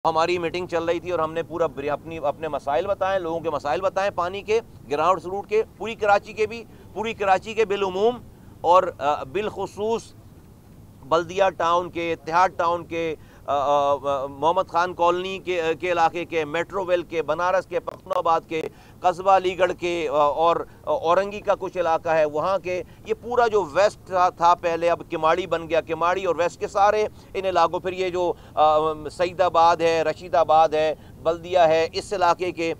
ہماری میٹنگ چل رہی تھی اور ہم نے پورا اپنے مسائل بتائے، لوگوں کے مسائل بتائے، پانی کے، گراؤنڈ روٹ کے، پوری کراچی کے بالعموم اور بالخصوص بلدیہ ٹاؤن کے، اتحاد ٹاؤن کے، محمد خان کالونی کے علاقے کے، میٹرو ویل کے، بنارس کے، پختون آباد کے، قصبہ علی گڑھ کے، اور اورنگی کا کچھ علاقہ ہے وہاں کے، یہ پورا جو ویسٹ تھا پہلے، اب کماڑی بن گیا، کماڑی اور ویسٹ کے سارے ان علاقوں، پھر یہ جو سعید آباد ہے، رشید آباد ہے، بلدیہ ہے، اس علاقے کے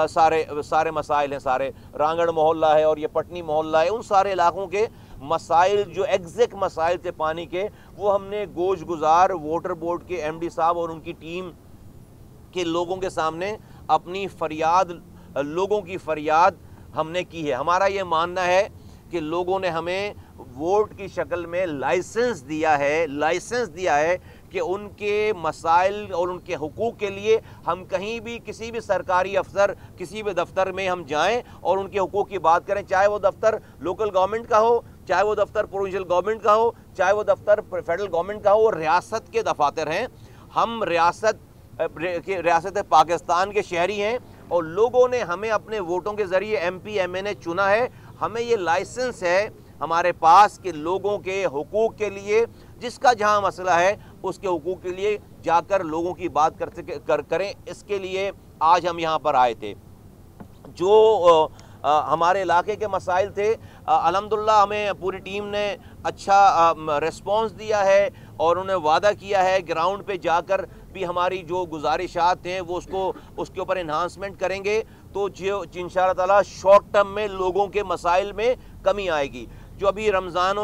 سارے مسائل ہیں، سارے رانگڑ محلہ ہے اور یہ پٹنی محلہ ہے، ان سارے علاقوں کے مسائل جو ایگزیکٹ مسائل تھے پانی کے، وہ ہم نے گوش گزار واٹر بورڈ کے ایم ڈی صاحب اور ان کی ٹیم کے لوگوں کے سامنے اپنی فریاد، لوگوں کی فریاد ہم نے کی ہے۔ ہمارا یہ ماننا ہے کہ لوگوں نے ہمیں ووٹ کی شکل میں لائسنس دیا ہے کہ ان کے مسائل اور ان کے حقوق کے لیے ہم کہیں بھی، کسی بھی سرکاری افسر، کسی بھی دفتر میں ہم جائیں اور ان کے حقوق کی بات کریں، چاہے وہ دفتر لوکل گورنمنٹ کا ہو، چاہے وہ دفتر پروونشل گورنمنٹ کا ہو، چاہے وہ دفتر فیڈرل گورنمنٹ کا ہو، وہ ریاست کے دفاتر ہیں۔ ہم ریاست پاکستان کے شہری ہیں اور لوگوں نے ہمیں اپنے ووٹوں کے ذریعے ایم پی ایم این اے چنا ہے۔ ہمیں یہ لائسنس ہے ہمارے پاس کہ لوگوں کے حقوق کے لیے، جس کا جہاں مسئلہ ہے اس کے حقوق کے لیے جا کر لوگوں کی بات کریں۔ اس کے لیے آج ہم یہاں پر آئے تھے۔ جو ہمارے علاقے کے مسائل تھے، الحمدللہ ہمیں پوری ٹیم نے اچھا ریسپانس دیا ہے اور انہیں وعدہ کیا ہے گراؤنڈ پہ جا کر بھی ہماری جو گزارشات ہیں وہ اس کے اوپر انہانسمنٹ کریں گے، تو انشاءاللہ تعالیٰ شارٹ ٹرم میں لوگوں کے مسائل میں کمی آئے گی۔ جو ابھی رمضان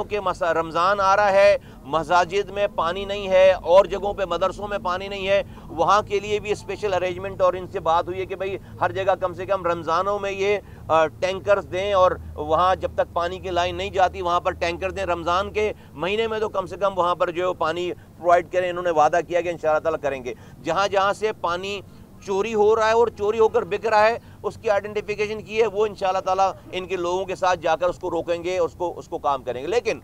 آ رہا ہے، مساجد میں پانی نہیں ہے اور جگہوں پہ مدرسوں میں پانی نہیں ہے، وہاں کے لیے بھی اسپیشل ارینجمنٹ، اور ان سے بات ہوئی ہے کہ بھئی ہر جگہ کم سے کم رمضانوں میں یہ ٹینکرز دیں، اور وہاں جب تک پانی کی لائن نہیں جاتی وہاں پر ٹینکر دیں، رمضان کے مہینے میں تو کم سے کم وہاں پر جو پانی پرووائڈ کریں۔ انہوں نے وعدہ کیا کہ انشاءاللہ تعالیٰ کریں گے۔ جہاں سے پانی چوری ہو رہا ہے اور چوری ہو کر بک رہا ہے، اس کی آئیڈینٹیفیکیشن کی ہے، وہ انشاءاللہ تعالیٰ ان کے لوگوں کے ساتھ جا کر اس کو روکیں گے، اس کو کام کریں گے۔ لیکن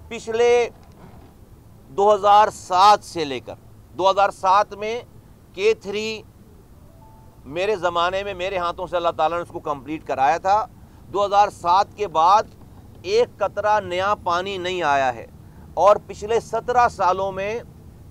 پچھلے 2007 سے لے کر 2007 میں K3 میرے زمانے میں میرے ہاتھوں سے اللہ تعالیٰ نے اس کو کمپلیٹ کرایا تھا۔ 2007 کے بعد ایک قطرہ نیا پانی نہیں آیا ہے، اور پچھلے 17 سالوں میں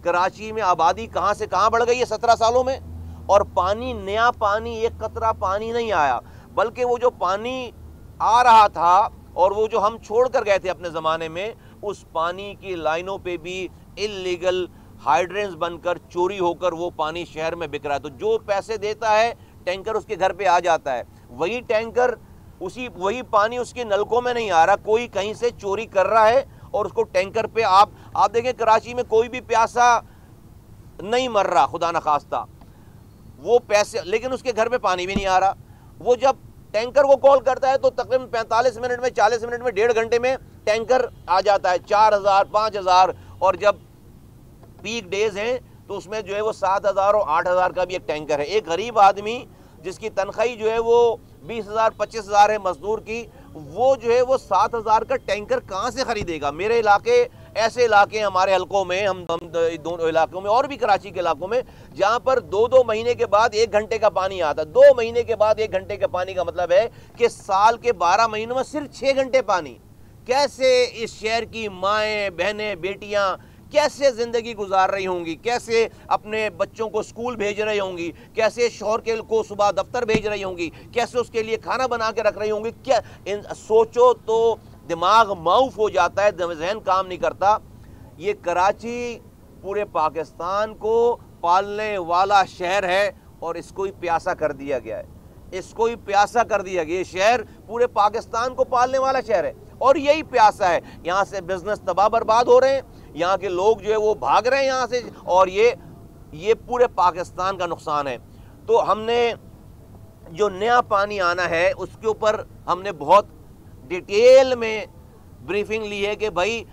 کراچی میں آبادی کہاں سے کہاں بڑھ گئی ہے 17 سالوں میں، اور نیا پانی ایک قطرہ پانی نہیں آیا، بلکہ وہ جو پانی آ رہا تھا اور وہ جو ہم چھوڑ کر گئے تھے اپنے زمانے میں، اس پانی کی لائنوں پہ بھی اللیگل ہائیڈرنز بن کر چوری ہو کر وہ پانی شہر میں بک رہا ہے۔ تو جو پیسے دیتا ہے ٹینکر اس کے گھر پہ آ جاتا ہے، وہی ٹینکر وہی پانی اس کے نلکوں میں نہیں آ رہا، کوئی کہیں سے چوری کر رہا ہے اور اس کو ٹینکر پہ آپ دیکھیں کراچی میں کوئی بھی پیاسا نہیں مر رہا خدا نخواستہ، وہ پیسے، لیکن اس کے گھر پہ پانی بھی نہیں آ رہا۔ وہ جب ٹینکر کو کال کرتا ہے تو تقریباً 45 منٹ میں، 40 منٹ میں، 1.5 گھنٹے میں ٹینکر آ جاتا ہے، 4000 5000، اور جب پیک ڈیز ہیں تو اس میں جو ہے وہ 7000 اور 8000 کا بھی ایک ٹینکر ہے۔ ایک غریب آدمی جس کی تنخواہ جو ہے وہ 20000 25000 ہے مزدور کی، وہ جو ہے وہ 7000 کا ٹینکر کہاں سے خریدے گا؟ میرے علاقے، ایسے علاقے ہیں ہمارے حلقوں میں، ہم دونوں علاقوں میں اور بھی کراچی کے علاقوں میں، جہاں پر 2 مہینے کے بعد 1 گھنٹے کا پانی آتا ہے۔ 2 مہینے کے بعد 1 گھنٹے کا پانی کا مطلب ہے کہ سال کے 12 مہینوں میں صرف 6 گھنٹے پانی۔ کیسے اس شہر کی مائیں، بہنیں، بیٹیاں کیسے زندگی گزار رہی ہوں گی، کیسے اپنے بچوں کو اسکول بھیج رہی ہوں گی، کیسے شوہر کو صبح دفتر بھیج رہی ہوں گی، کیسے اس کے لیے کھانا بنا کے رکھ رہی ہوں گی؟ کیا سوچو تو دماغ معاف ہو جاتا ہے، ذہن کام نہیں کرتا۔ یہ کراچی پورے پاکستان کو پالنے والا شہر ہے اور اس کو ہی پیاسا کر دیا گیا ہے، اس کو ہی پیاسا کر دیا گیا۔ یہ شہر پورے پاکستان کو پالنے والا شہر ہے اور یہی پیاسا ہے۔ یہاں سے بزنس تباہ برباد ہو رہے ہیں، یہاں کے لوگ جو ہے وہ بھاگ رہے ہیں یہاں سے، اور یہ پورے پاکستان کا نقصان ہے۔ تو ہم نے جو نیا پانی آنا ہے اس کے اوپر ہم نے بہت ڈیٹیل میں بریفنگ لی ہے کہ بھائی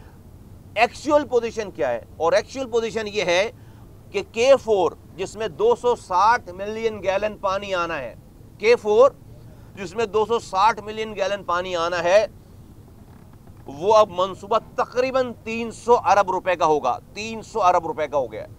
ایکچول پوزیشن کیا ہے، اور ایکچول پوزیشن یہ ہے کہ K4 جس میں 260 ملین گیلن پانی آنا ہے، K4 جس میں 260 ملین گیلن پانی آنا ہے، وہ اب منصوبہ تقریباً 300 ارب روپے کا ہوگا، 300 ارب روپے کا ہو گیا ہے۔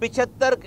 75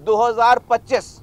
2025,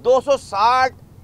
260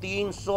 300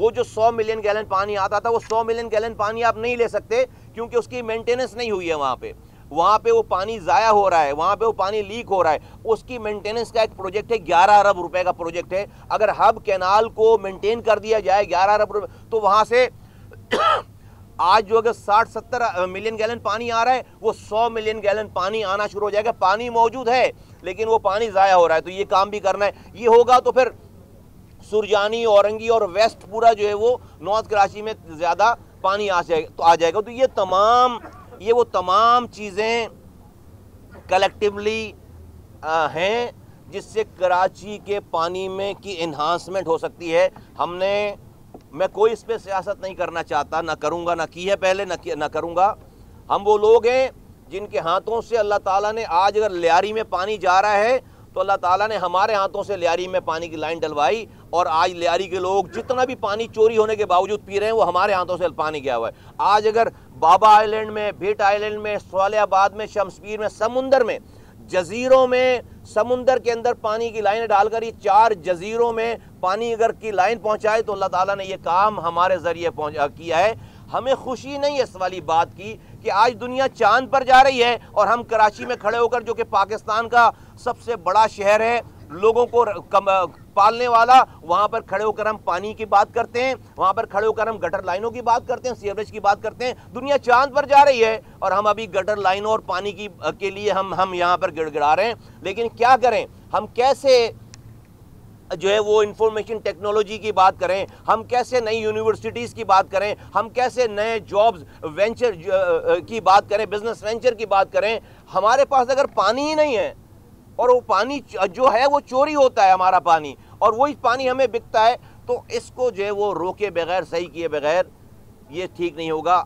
وہ جو 100 ملین گیلن پانی آتا تھا، وہ 100 ملین گیلن پانی آپ نہیں لے سکتے، کیونکہ اس کی مینٹیننس نہیں ہوئی ہے وہاں پہ وہ پانی ضائع ہو رہا ہے، وہاں پہ وہ پانی لیک ہو رہا ہے، اس کی مینٹیننس کا ایک پروجیکٹ ہے، 11 ارب روپے کا پروجیکٹ ہے۔ اگر ہب کینال کو مینٹین کر دیا جائے 11 ارب روپے، تو وہاں سے آج جو اگر 60-70 ملین گیلن پانی آ رہا ہے، وہ 100 ملین گیلن پانی آنا شروع ہو جائے گا۔ پانی موجود ہے لیکن وہ پانی ضائع ہو رہا ہے، تو یہ کام بھی کرنا ہے۔ یہ ہوگا تو پھر سرجانی، اورنگی اور ویسٹ پورا جو ہے وہ نارتھ کراچی میں زیادہ پانی آ جائے گا۔ تو یہ وہ تمام چیزیں کلیکٹیولی ہیں جس سے کراچی کے پانی میں کی انہانسمنٹ ہو سکتی ہے۔ میں کوئی اس پہ سیاست نہیں کرنا چاہتا، نہ کروں گا، نہ کی ہے پہلے، نہ کروں گا۔ ہم وہ لوگ ہیں جن کے ہاتھوں سے اللہ تعالیٰ نے آج اگر لیاری میں پانی جا رہا ہے تو اللہ تعالیٰ نے ہمارے ہاتھوں سے لیاری میں پانی کی لائن ڈلوائی، اور آج لیاری کے لوگ جتنا بھی پانی چوری ہونے کے باوجود پی رہے ہیں وہ ہمارے ہاتھوں سے پانی گیا ہوا ہے۔ آج اگر بابا آئی لینڈ میں، بھیٹ آئی لینڈ میں، صالح آباد میں، شمس پیر میں، سمندر میں، جزیروں میں، سمندر کے اندر پانی کی لائنیں ڈال کر یہ 4 جزیروں میں پانی اگر کی لائن پہنچائے تو اللہ تعالیٰ نے یہ کام ہمارے ذریعے کیا ہے۔ ہمیں خوشی نہیں ہے اس والی بات کی کہ آج دنیا چاند پر جا رہی ہے اور ہم کراچی میں کھڑے ہو کر، جو کہ پاکستان کا سب سے بڑا شہر ہے، لوگوں کو پالنے والا، وہاں پر کھڑے ہو کر ہم پانی کی بات کرتے ہیں، وہاں پر کھڑے ہو کر ہم گٹر لائنوں کی بات کرتے ہیں، سیوریج کی بات کرتے ہیں۔ دنیا چاند پر جا رہی ہے اور ہم ابھی گٹر لائنوں اور پانی کے لیے ہم یہاں پر گڑ گڑا رہے ہیں۔ لیکن کیا کریں، ہم کیسے جو ہے وہ انفارمیشن ٹیکنالوجی کی بات کریں، ہم کیسے نئی یونیورسٹیز کی بات کریں، ہم کیسے نئے جابز وینچر کی بات کریں، بزنس وینچر کی بات کریں، ہمارے پاس اگر پانی ہی نہیں ہے، اور وہ پانی جو ہے وہ چوری ہوتا ہے ہمارا پانی، اور وہی پانی ہمیں بکتا ہے، تو اس کو جو ہے وہ روکے بغیر، صحیح کیے بغیر یہ ٹھیک نہیں ہوگا۔